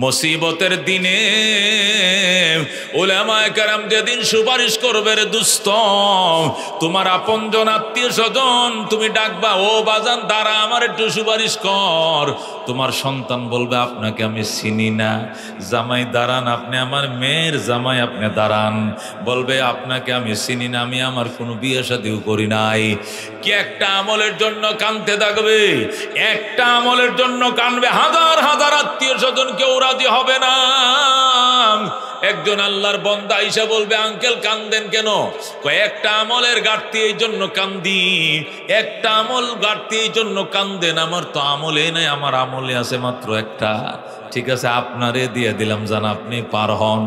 মুসিবতের দিনে উলামায়ে কেরাম যেদিন সুপারিশ করবে রে দুস্থ, তোমার আপনজন আত্মীয় স্বজন তুমি ডাকবা, ও বাজান দাঁড়া আমার একটু সুপারিশ কর। তোমার সন্তান বলবে আপনাকে আমি চিনি না। জামাই দাঁড়ান, আপনি আমার মেয়ের জামাই, আপনি দাঁড়ান। বলবে আপনাকে আমি চিনি না, আমি আমার কোনো বিয়ে শাদীও করি নাই। কি একটা আমলের জন্য কাঁদতে থাকবে, একটা আমলের জন্য কাঁদবে, হাজার হাজার আত্মীয় স্বজন কেউ রাজি হবে না। একজন আল্লাহর বান্দা আইসা বলবে আঙ্কেল কান্দেন কেন? কয়েকটা আমলের ঘাটতি এই জন্য কান্দি। একটা আমল ঘাটতি এই জন্য কান্দেন, আমার তো আমলে নাই, আমার আমলে আছে মাত্র একটা। ঠিক আছে আপনারে দিয়ে দিলাম, জান আপনি পার হন।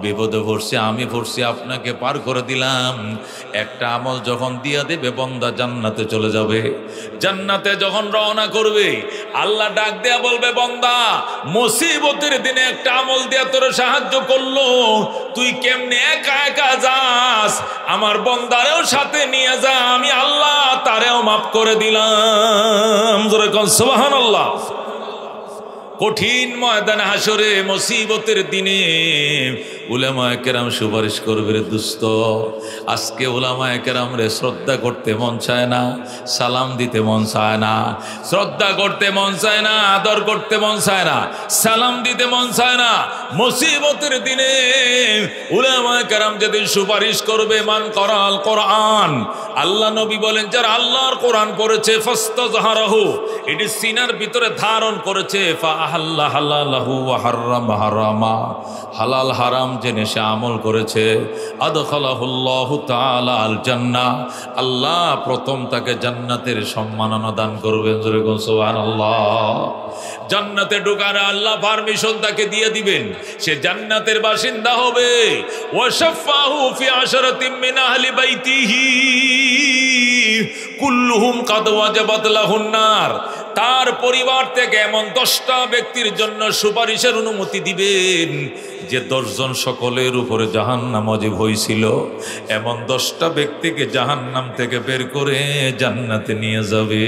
বিপদে পড়ছি আমি, পড়ছি আপনাকে পার করে দিলাম। একটা আমল যখন দিয়া দেবে বান্দা জান্নাতে চলে যাবে। জান্নাতে যখন রওনা করবে আল্লাহ ডাক দেয়া বলবে বান্দা মুসিবতের দিনে একটা আমল দিয়া তোর সাহায্য করলো, তুই কেমনে একা একা যাস? আমার বান্দারেও সাথে নিয়ে যা, আমি আল্লাহ তারেও মাফ করে দিলাম। জোরে কোন সুবহানাল্লাহ। কঠিন ময়দান হাসরে মুসিবতের দিনে উলামায়ে কেরাম সুপারিশ করবে রে দুস্থ। আজকে উলামায়ে কেরাম রে শ্রদ্ধা করতে মন চায় না, সালাম দিতে মন চায় না, শ্রদ্ধা করতে মন চায় না, আদর করতে মন চায় না, সালাম দিতে মন চায় না। মুসিবতের দিনে উলামায়ে কেরাম যেদিন সুপারিশ করবে, মান করাল কোরআন, আল্লাহ নবী বলেন যারা আল্লাহর কোরআন পড়েছে ফাস্তাজহারাহু, এটি সিনার ভিতরে ধারণ করেছে, ফাআহাল্লা হালালাহু ওয়া হারামা হারামা, হালাল হারাম জেনে সে আমল করেছে, আদখালাহুল্লাহু তাআলা আল জান্নাহ, আল্লাহ প্রথম তাকে জান্নাতের সম্মাননা দান করবেন। জোরে কোন সুবহানাল্লাহ। জান্নাতে ঢোকার আল্লাহ পারমিশন তাকে দিয়ে দিবেন, সে জান্নাতের বাসিন্দা হবে। ওয়াশাফাহু ফি আশরাতিন মিন আহলি বাইতিহি কুল্লুহুম কাদ ওয়াজাবাত লাহুন নার, তার পরিবার থেকে এমন 10টা ব্যক্তির জন্য সুপারিশের অনুমতি দিবেন যে 10 জন সকলের উপরে জাহান্নাম ওয়াজিব হয়েছিল, এমন 10টা ব্যক্তিকে জাহান্নাম থেকে বের করে জান্নাতে নিয়ে যাবে।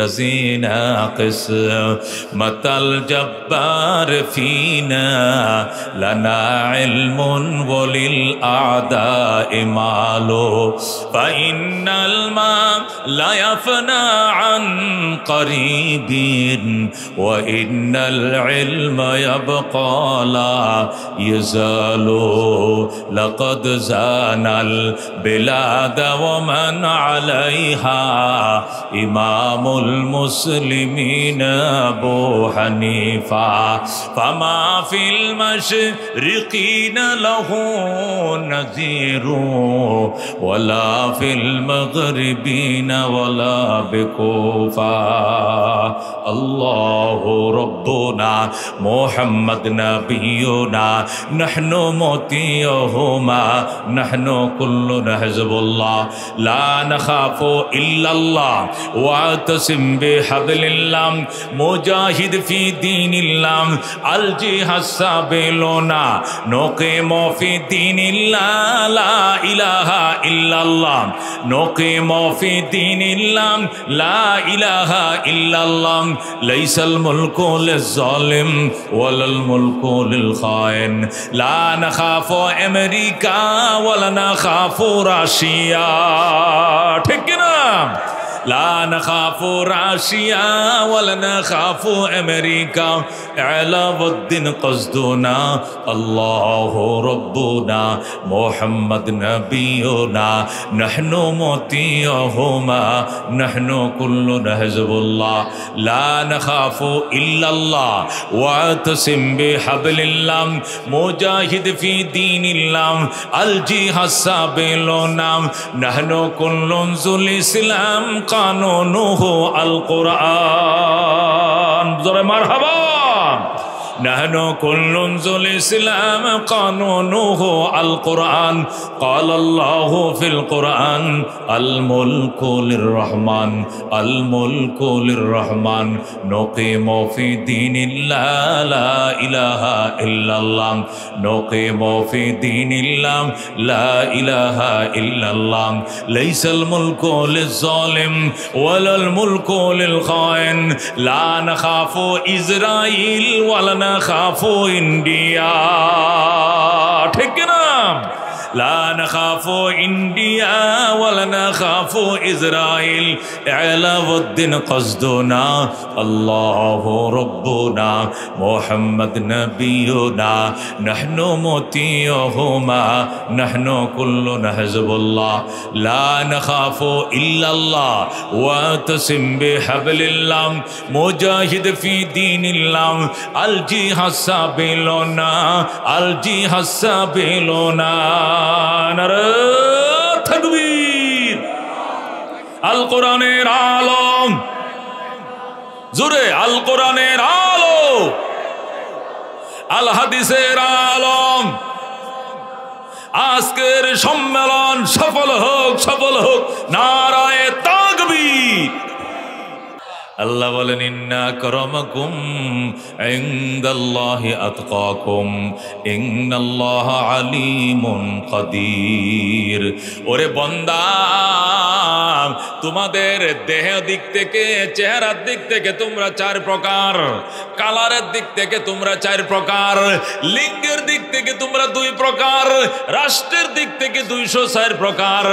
رزينا قسمة الجبار فينا لنا علم وللأعداء مال فإن الماء لا يفنى عن قريب وإن العلم يبقى لا يزال لقد زان البلاد ومن عليها إمام المسلمين أبو حنيفة فما في المشرقين له نذير ولا في المغربين ولا بكوفة الله ربنا محمد نبينا نحن مطيعهما نحن كلنا حزب الله لا نخاف إلا الله واعتصم بحبل الله مجاهد في دين الله الجهاد سبيلنا نقيم في دين الله لا إله إلا الله نقيم في دين الله لا إله إلا الله ليس الملك للظالم ولا الملك للخائن لا نخاف أمريكا ولا نخاف روسيا ঠিক না لا نخاف روسيا ولا نخاف أمريكا علاء الدين قصدنا الله ربنا محمد نبينا نحن مطيعهما نحن كلنا حزب الله لا نخاف إلا الله واعتصم بحبل الله مجاهد في دين الله الجهاد سبيلنا نحن كل ذو الإسلام قانونه القرآن জোরে মারহাবা نحن كل الإسلام قانونه القرآن قال الله في القرآن الملك للرحمن الملك للرحمن نقيم في دين الله لا إله إلا الله نقيم في دين الله لا إله إلا الله ليس الملك للظالم ولا الملك للخائن لا نخاف إسرائيل ولا نخاف إنديا ঠিক না لا نخاف إنديا ولا نخاف إسرائيل إعلاء الدين قصدنا الله ربنا محمد نبينا نحن مطيعهما نحن كلنا حزب الله لا نخاف إلا الله واعتصم بحبل الله مجاهد في دين الله الجهاد سبيلنا الجهاد سبيلنا নারে তাকবীর আল কোরআনের আলম জোরে আল কোরআনের আলো আল হাদিসের আলম আজকের সম্মেলন সফল হোক নারায়ে তাকবীর আল্লাহ বলেন ইন্না আকরামাকুম ইনদাল্লাহি আতকাকুম ইন্নাল্লাহা আলিমুন কাদির ওরে বান্দা তোমাদের দেহ দিক থেকে চেহারার দিক থেকে তোমরা চার প্রকার কালারের দিক থেকে তোমরা চার প্রকার লিঙ্গের দিক থেকে তোমরা দুই প্রকার রাষ্ট্রের দিক থেকে 204 প্রকার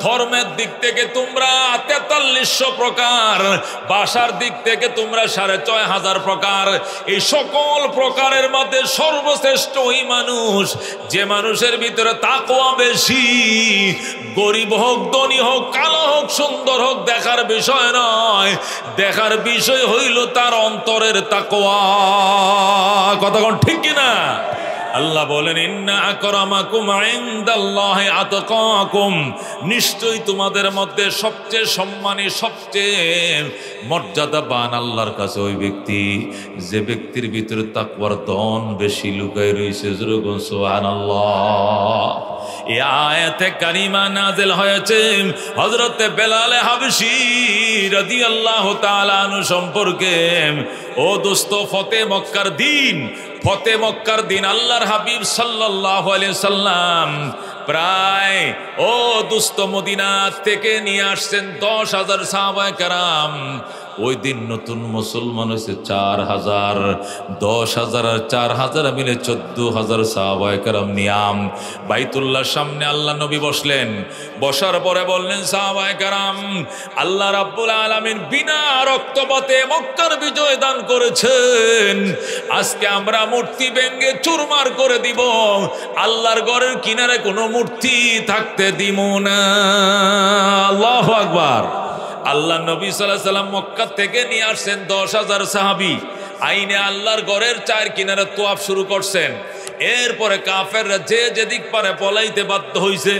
ধর্মের দিক থেকে তোমরা 4300 প্রকার ভাষার দিক থেকে তোমরা 6500 প্রকার এই সকল প্রকারের মধ্যে সর্বশ্রেষ্ঠ ওই মানুষ যে মানুষের ভিতরে তাকওয়া বেশি গরিব হোক ধনী হোক কালো হোক সুন্দর হোক দেখার বিষয় নয় দেখার বিষয় হইল তার অন্তরের তাকওয়া কথা কোন ঠিক কি না আল্লাহ বলেন ইন্না আকরামাকুম ইনদাল্লাহি আতকাকুম নিশ্চয়ই তোমাদের মধ্যে সবচেয়ে সম্মানী সবচেয়ে মর্যাদাবান আল্লাহর কাছে ওই ব্যক্তি যে ব্যক্তির ভিতরে তাকওয়ার ধন বেশি লুকায় রয়েছে জোরে সুবহানাল্লাহ এই আয়াতে কারিমা নাযিল হয়েছে হযরত বেলাল হাবশী রাদিয়াল্লাহু তাআলা আনহু সম্পর্কে ও দোস্ত ফতে মক্কার দিন আল্লাহর হাবিব সাল্লাল্লাহু আলাইহি সাল্লাম প্রায় ও দোস্ত মদিনা থেকে নিয়ে আসছেন 10,000 সাহাবায়ে কেরাম ওই দিন নতুন মুসলমান হয়েছে 4000 10,000 আর 4000 মিলে 14,000 সাহাবায়ে কেরাম নিয়াম বাইতুল্লাহর সামনে আল্লাহ নবী বসলেন বসার পরে বললেন সাহাবায়ে কেরাম আল্লাহ রাব্বুল আলামিন বিনা রক্তপাতে মক্কার বিজয় দান করেছেন আজকে আমরা মূর্তি ভেঙে চুরমার করে দিব আল্লাহর ঘরের কিনারে কোনো মূর্তি থাকতে দিব না আল্লাহু আকবার আল্লাহ নবী সাল্লাল্লাহু আলাইহি সাল্লাম মক্কা থেকে নিয়ে আসছেন 10,000 সাহাবী আইনে আল্লাহর ঘরের চার কিনারে তোয়াফ শুরু করছেন এরপরে কাফেররা যে যেদিক পারে পলাইতে বাধ্য হইছে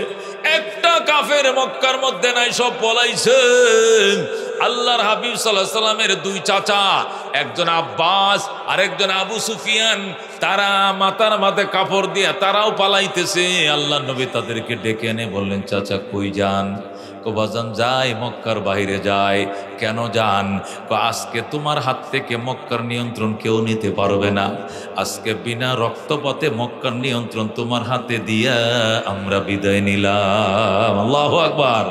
একটা কাফের মক্কার মধ্যে নাই সব পলাইছে আল্লাহর হাবিব সাল্লাল্লাহু আলাইহি সাল্লামের দুই চাচা একজন আব্বাস আর একজন আবু সুফিয়ান তারা মাথার মাঝে কাপড় দিয়া তারাও পালাইতেছে আল্লাহর নবী তাদেরকে ডেকে এনে বললেন চাচা কই যান বাজান যায় মক্কার বাইরে যায় কেন যান আজকে তোমার হাত থেকে মক্কার নিয়ন্ত্রণ কেউ নিতে পারবে না আজকে বিনা রক্তপাতে মক্কার নিয়ন্ত্রণ তোমার হাতে দিয়া আমরা বিদায় নিলাম আল্লাহু আকবার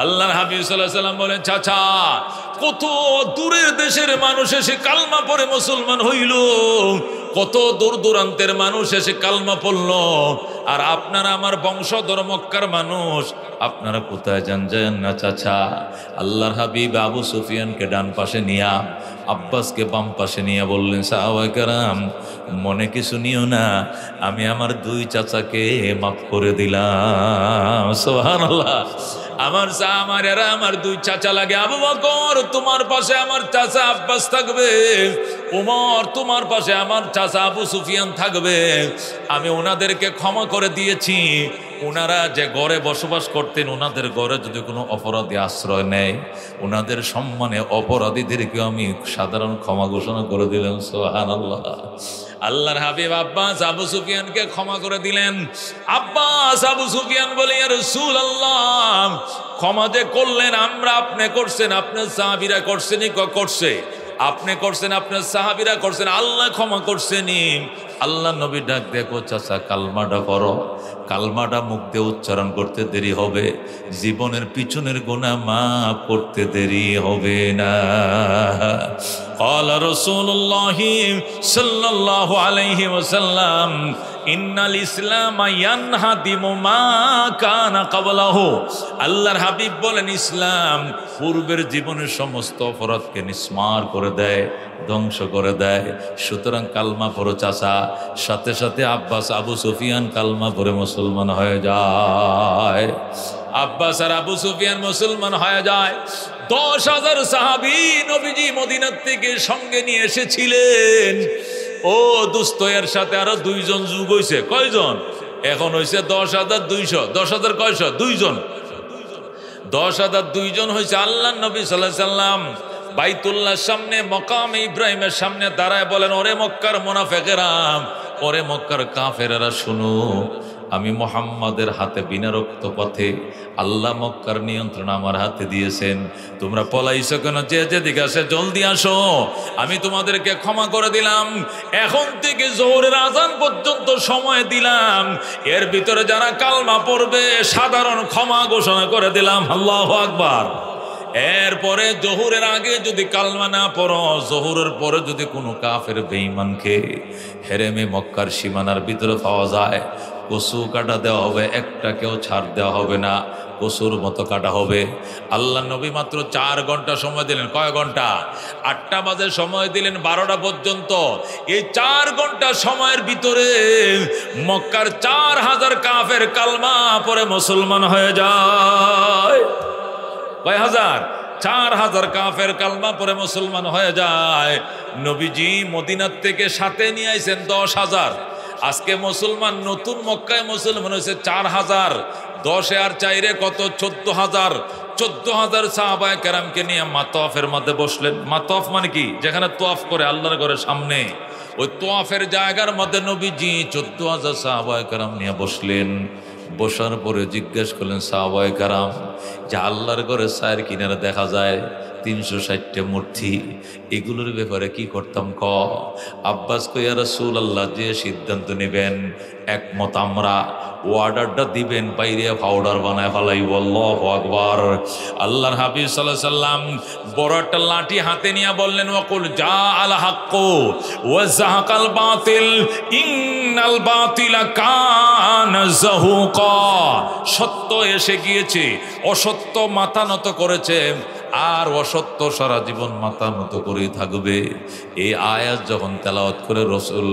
আল্লাহর হাবিব সাল্লাল্লাহু আলাইহি সাল্লাম বলেন চাচা কত দূরের দেশের মানুষ এসে কালমা পড়ে মুসলমান হইল কত দূর দূরান্তের মানুষ এসে কালমা পড়ল আর আপনারা আমার বংশধর মক্কার মানুষ আপনারা কোথায় যান না চাচা আল্লাহর হাবিব আবু সুফিয়ানকে ডান পাশে নিয়া আব্বাসকে বাম পাশে নিয়ে বললেন সাহাবায়ে কেরাম মনে কিছু নিও না আমি আমার দুই চাচাকে মাফ করে দিলাম সুবহানাল্লাহ আমার দুই চাচা লাগে আবু বকর তোমার পাশে আমার চাচা আব্বাস থাকবে উমর তোমার পাশে আমার চাচা আবু সুফিয়ান থাকবে আমি ওনাদেরকে ক্ষমা করে দিয়েছি ওনারা যে ঘরে বসবাস করতেন ওনাদের ঘরে যদি কোনো অপরাধী আশ্রয় নেয় ওনাদের সম্মানে অপরাধীদেরকে আমি সাধারণ ক্ষমা ঘোষণা করে দিলাম সুবহানাল্লাহ আল্লাহর হাবিব আব্বাস আবু সুফিয়ানকে ক্ষমা করে দিলেন। আব্বাস আবু সুফিয়ান বলে, ইয়া রাসূলুল্লাহ, ক্ষমা যে করলেন, আমরা আপনি করছেন, আপনার সাহাবীরা করছেনই? করছে। আপনি করছেন, আপনার সাহাবীরা করছেন, আল্লাহ ক্ষমা করছেনই। আল্লাহ নবী ডাক দেখো, চাচা কালমাটা পড়ো, কালমাটা মুখ দিয়ে উচ্চারণ করতে দেরি হবে, জীবনের পিছনের গুনাহ মাফ করতে দেরি হবে না। ক্বালা রাসূলুল্লাহি সাল্লাল্লাহু আলাইহি ওয়াসাল্লাম, ইন্নাল ইসলাম ইয়ানহাদিমু মা কানা ক্বাবলাহু। আল্লাহর হাবিব বলেন, ইসলাম পূর্বের জীবনের সমস্ত অপরাধকে নিস্মার করে দেয়, ধ্বংস করে দেয়। সুতরাং কালমা পড়ো চাচা। সাথে সাথে আব্বাস আবু সুফিয়ান কালমা পড়ে মুসলমান হয়ে যায়। আব্বাস আর আবু সুফিয়ান মুসলমান হয়ে যায়। 10,000 সাহাবী নবীজি মদিনার থেকে সঙ্গে নিয়ে এসেছিলেন। ও দোস্ত, এর সাথে আরো 2 জন যোগ হয়েছে। কয়জন? এখন হয়েছে 10,200। 10,000 কয়শ? 2 জন। 10,002 জন হয়েছে। আল্লাহ নবী সাল্লাল্লাহু আলাইহি সাল্লাম বাইতুল্লাহর সামনে মকাম ইব্রাহিমের সামনে দাঁড়ায় বলেন, ওরে মক্কার মুনাফিকেরা, ওরে মক্কার কাফেরেরা, শুনো, আমি মুহাম্মাদের হাতে বিনা রক্তপথে আল্লাহ মক্কার নিয়ন্ত্রণ আমার হাতে দিয়েছেন। তোমরা পলাইছো কেন? যে যেদিকে আসে জলদি আসো, আমি তোমাদেরকে ক্ষমা করে দিলাম। এখন থেকে জোহরের আজান পর্যন্ত সময় দিলাম, এর ভিতরে যারা কালমা পড়বে সাধারণ ক্ষমা ঘোষণা করে দিলাম। আল্লাহু আকবার। এরপরে জোহরের আগে যদি কালমা না পড়ো, জোহরের পরে যদি কোনো কাফের বেঈমানকে হেরেমে মক্কার সীমানার ভিতরে পাওয়া যায়, কসু কাটা দেওয়া হবে, একটাকেও ছাড় দেওয়া হবে না, কসুর মতো কাটা হবে। আল্লাহ নবী মাত্র 4 ঘন্টা সময় দিলেন। কয় ঘন্টা? 8টা বাজে সময় দিলেন 12টা পর্যন্ত। এই 4 ঘন্টা সময়ের ভিতরে মক্কার 4,000 কাফের কালমা পরে মুসলমান হয়ে যায়। কয় হাজার? 4,000 কাফের কালমা পরে মুসলমান হয়ে যায়। নবীজি মদিনার থেকে সাথে নিয়ে আইছেন 10,000। আজকে মুসলমান নতুন মক্কায় মুসলমান হয়েছে 4,000। 10 আর 4 কত? 14,000। 14,000 সাহাবায়ে কেরামকে নিয়ে মাতফের মধ্যে বসলেন। মাতফ মানে কি? যেখানে তোয়াফ করে আল্লাহর ঘরের সামনে, ওই তোয়াফের জায়গার মধ্যে নবীজি 14,000 সাহাবায়ে কেরাম নিয়ে বসলেন। বসার পরে জিজ্ঞেস করলেন সাহাবায়ে কেরাম, যে আল্লাহর ঘরে সায়ের কিনারে দেখা যায় 360টা মূর্তি, এগুলোর ব্যাপারে কি করতাম? আব্বাস কই, ইয়া রাসূলুল্লাহ, যে সিদ্ধান্ত নেবেন একমত আমরা, অর্ডারটা দিবেন, বাইরে পাউডার বানায় ফেলাইব। আল্লাহু আকবার। আল্লাহর হাবিব সাল্লাল্লাহু আলাইহি সাল্লাম বড় একটা লাঠি হাতে নিয়ে বললেন, ওয়াকুল জা আল হাক্কু ওয়া যাহাকাল বাতিল ইন্নাল বাতিলা কানা যাহুকা। সত্য এসে গিয়েছে, অসত্য মাথা নত করেছে, আর অসত্য সারা জীবন মাথা নত করেই থাকবে। এই আয়াত যখন তেলাওয়াত করে রাসূল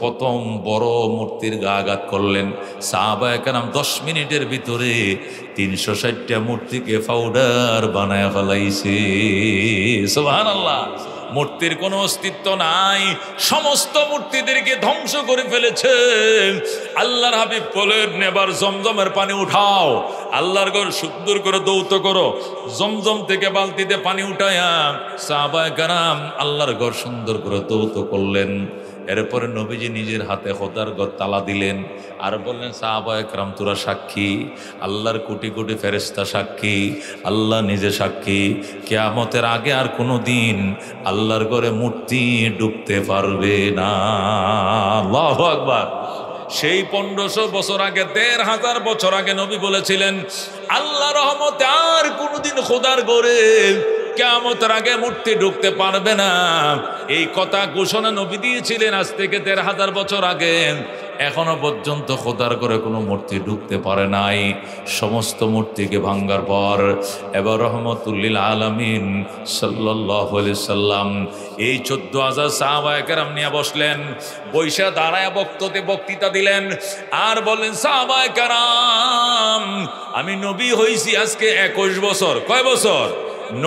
প্রথম বড় মূর্তির গা আঘাত করলেন, সাহাবায়ে কেরাম 10 মিনিটের ভিতরে 360টা মূর্তিকে পাউডার বানায় ফেলাইছে। সুবহানাল্লাহ। মূর্তির কোনো অস্তিত্ব নাই, সমস্ত মূর্তিদেরকে ধ্বংস করে ফেলেছে। আল্লাহর হাবিব বলেন, এবার জমজমের পানি উঠাও, আল্লাহর ঘর সুন্দর করে দৌত করো। জমজম থেকে বালতিতে পানি উঠায়া সাহাবায়ে কেরাম আল্লাহর ঘর সুন্দর করে দৌত করলেন। এরপরে নবীজি নিজের হাতে খোদার ঘর তালা দিলেন আর বললেন, সাহাবায়ে কেরাম তোরা সাক্ষী, আল্লাহর কোটি কোটি ফেরেশতা সাক্ষী, আল্লাহ নিজে সাক্ষী, কিয়ামতের আগে আর কোনো দিন আল্লাহর ঘরে মূর্তি ঢুকতে পারবে না। আল্লাহু আকবার। সেই 1500 বছর আগে, 1,500 বছর আগে নবী বলেছিলেন, আল্লাহ রহমতে আর কোনোদিন খোদার ঘরে কিয়ামতের আগে মূর্তি ঢুকতে পারবে না। এই কথা ঘোষণা নবী দিয়েছিলেন আজ থেকে 1,500 বছর আগে। এখনো পর্যন্ত খোদার ঘরে কোনো মূর্তি ঢুকতে পারে নাই। সমস্ত মূর্তিকে ভাঙ্গার পর এবার রহমতুল্লিল আলামিন সাল্লাল্লাহু আলাইহি সাল্লাম এই 14,000 সাহাবায়ে কেরাম নিয়ে বসলেন। বৈশা দাঁড়ায় বক্তৃতা দিলেন আর বললেন, সাহাবায়ে কেরাম, আমি নবী হইছি আজকে 21 বছর। কয় বছর?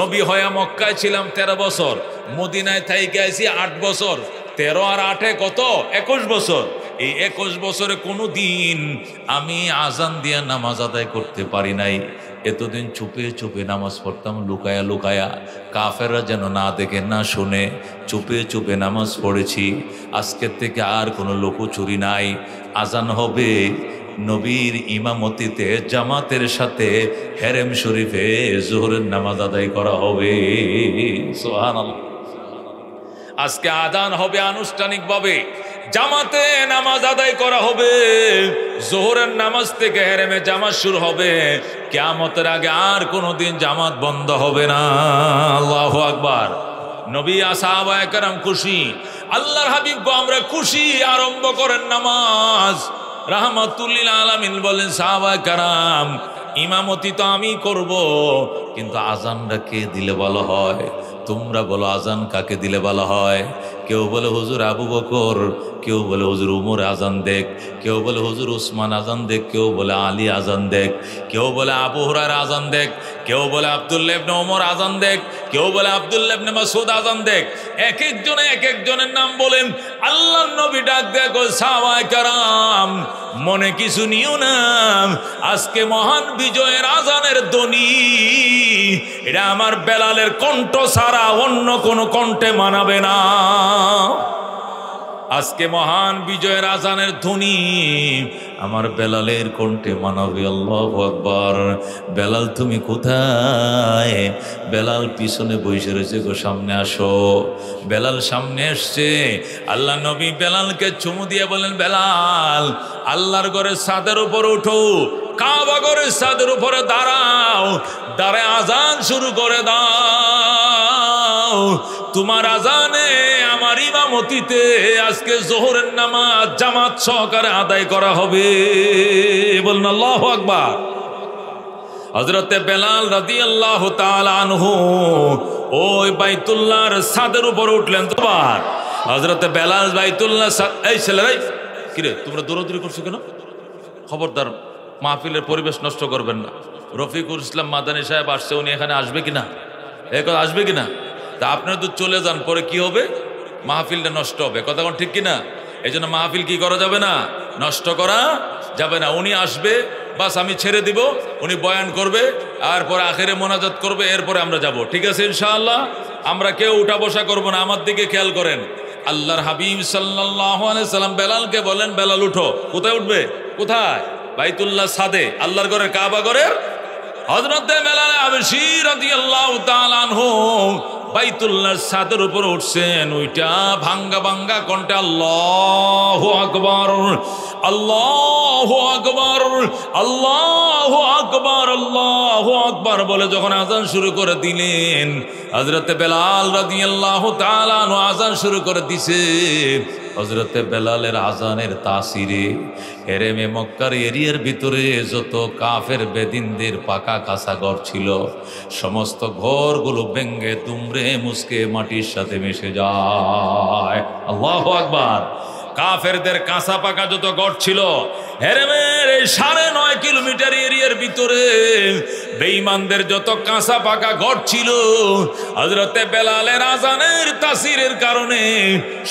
নবী হয়ে মক্কায় ছিলাম 13 বছর, মদিনায় থাইকে আইছি 8 বছর। 13 আর 8 কত? 21 বছর। এই 21 বছরে কোনো দিন আমি আজান দিয়ে নামাজ আদায় করতে পারি নাই, এতদিন চুপে চুপে নামাজ পড়তাম, লুকায়া লুকায়া, কাফেররা যেন না দেখে না শুনে চুপে চুপে নামাজ পড়েছি। আজকের থেকে আর কোনো লুকোচুরি নাই। আজান হবে, নবীর ইমামতিতে জামাতের সাথে হেরেম শরীফে জোহরের নামাজ আদায় করা হবে। সুবহানাল্লাহ। আজকে আজান হবে আনুষ্ঠানিকভাবে, জামাতে নামাজ আদায় করা হবে, জোহরের নামাজ থেকে হেরেমে জামাত শুরু হবে। কিয়ামতের আগে আর কোনোদিন জামাত বন্ধ হবে না। আল্লাহু আকবার। নবী সাহাবায়ে কেরাম খুশি, আল্লাহর হাবিব গো আমরা খুশি, আরম্ভ করেন নামাজ। রাহমাতুল লিল আলামিন বলেন, সাহাবায়ে কেরাম ইমামতি তো আমি করব, কিন্তু আজানটা কে দিলে ভালো হয়? তোমরা বলো আজান কাকে দিলে ভালো হয়? কেউ বলে হুজুর আবু বকর, কেউ বলে হুজুর উমর আজান দেখ, কেউ বলে হুজুর উসমান আজান দেখ, কেউ বলে আলী আজান দেখ, কেউ বলে আবু হুরায়রা আজান দেখ, কেউ বলে আব্দুল্লাহ ইবনে ওমর আজান দেখ, কেউ বলে আব্দুল্লাহ ইবনে মাসউদ আজান দেখ। এক একজনে এক একজনের নাম বলেন। আল্লাহর নবী ডাক দেয়, সাহাবায়ে কেরাম মনে কিছু নিও না, আজকে মহান বিজয়ের আজানের ধ্বনি, এটা আমার বেলালের কণ্ঠ ছাড়া অন্য কোনো কণ্ঠে মানাবে না। আজকে মহান বিজয়ের আজানের ধ্বনি আমার বেলালের কণ্ঠে মানাবে। আল্লাহু আকবার। বেলাল তুমি কোথায়? বেলাল পিছনে বসে রয়েছে, গো সামনে আসো। বেলাল সামনে এসছে। আল্লাহ নবী বেলালকে চুমু দিয়ে বলেন, বেলাল আল্লাহর ঘরের ছাদের উপর উঠো, কাবা ঘরের ছাদের উপরে দাঁড়াও, দাঁড়ায় আজান শুরু করে দাও। তোমার আজানে আমার ইমামতিতে আজকে জোহরের নামাজ জামাত সহকারে আদায় করা হবে। বলুন আল্লাহু আকবার। হযরতে বেলাল রাদিয়াল্লাহু তাআলা আনহু ওই বাইতুল্লাহর ছাদের উপর উঠলেন। তোমার হযরতে বেলাল বাইতুল্লাহ, এই ছেলেরাই কিরে তোমরা দৌড়াদৌড়ি করছো কেন? খবরদার মাহফিলের পরিবেশ নষ্ট করবেন না। রফিকুল ইসলাম মাদানী সাহেব আসছে, উনি এখানে আসবে কিনা? আসবে কিনা? তা আপনারা তো চলে যান, পরে কি হবে? মাহফিলটা নষ্ট হবে। কথা কোন ঠিক কিনা? এই জন্য মাহফিল কি করা যাবে না, নষ্ট করা যাবে না। উনি আসবে, বাস আমি ছেড়ে দিব, উনি বয়ান করবে, আর পরে আখেরে মোনাজাত করবে, এরপরে আমরা যাব। ঠিক আছে ইনশাআল্লাহ? আমরা কেউ উঠা বসা করবো না। আমার দিকে খেয়াল করেন। আল্লাহর হাবিব সাল্লাল্লাহু আলাইহি সাল্লাম বেলালকে বলেন, বেলাল উঠো। কোথায় উঠবে? কোথায়? বাইতুল্লাহ ছাদে, আল্লাহর ঘরের, কাবা ঘরের। হযরতে বেলাল হাবশী রাদিয়াল্লাহু তাআলা আনহু বাইতুল্লাহর ছাদের উপর উঠছেন। ওইটা ভাঙ্গা ভাঙ্গা কণ্ঠে আল্লাহু আকবার, আল্লাহু আকবার, আল্লাহু আকবার, আল্লাহু আকবার বলে যখন আজান শুরু করে দিলেন, হযরতে বেলাল রাদিয়াল্লাহু তাআলা আনহু আজান শুরু করে দিছে। হযরতে বেলালের আজানের তাসিরে হেরেমে মক্কার এরিয়ার ভিতরে যত কাফের বেদিনদের পাকা কাঁচা ঘর ছিল, সমস্ত ঘরগুলো ভেঙ্গে দুমড়ে মুচকে মাটির সাথে মিশে যায়। আল্লাহু আকবার। কাফেরদের কাঁচা পাকা যত ঘর ছিল হেরেমের এই 9.5 কিলোমিটার এরিয়ার ভিতরে, বেঈমানদের যত কাঁচা পাকা ঘর ছিল, হযরতে বেলালের আজানের তাসিরের কারণে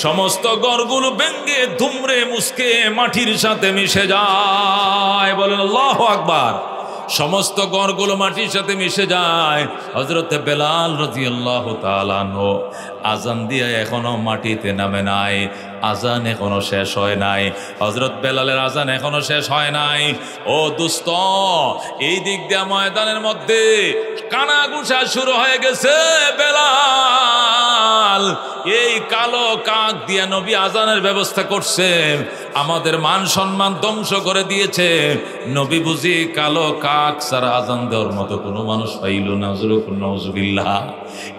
সমস্ত ঘরগুলো ভেঙ্গে দুমড়ে মুচকে মাটির সাথে মিশে যায়। বলেন আল্লাহু আকবার। সমস্ত ঘরগুলো মাটির সাথে মিশে যায়। হযরতে বেলাল রাদিয়াল্লাহু তাআলা আনহু আজান দিয়ে এখনো মাটিতে নামে নাই, আজান এখনো শেষ হয় নাই। হযরত বেলালের আজান এখনো শেষ হয় নাই। ও দোস্ত, এই দিক দিয়ে ময়দানের মধ্যে কানাঘুষা শুরু হয়ে গেছে। বেলাল এই কালো কাক দিয়ে নবী আজানের ব্যবস্থা করছে, আমাদের মান সম্মান ধ্বংস করে দিয়েছে। নবী বুঝি কালো কাক ছাড়া আজান দেওয়ার মতো কোনো মানুষ পাইল না। নাউজুবিল্লাহ।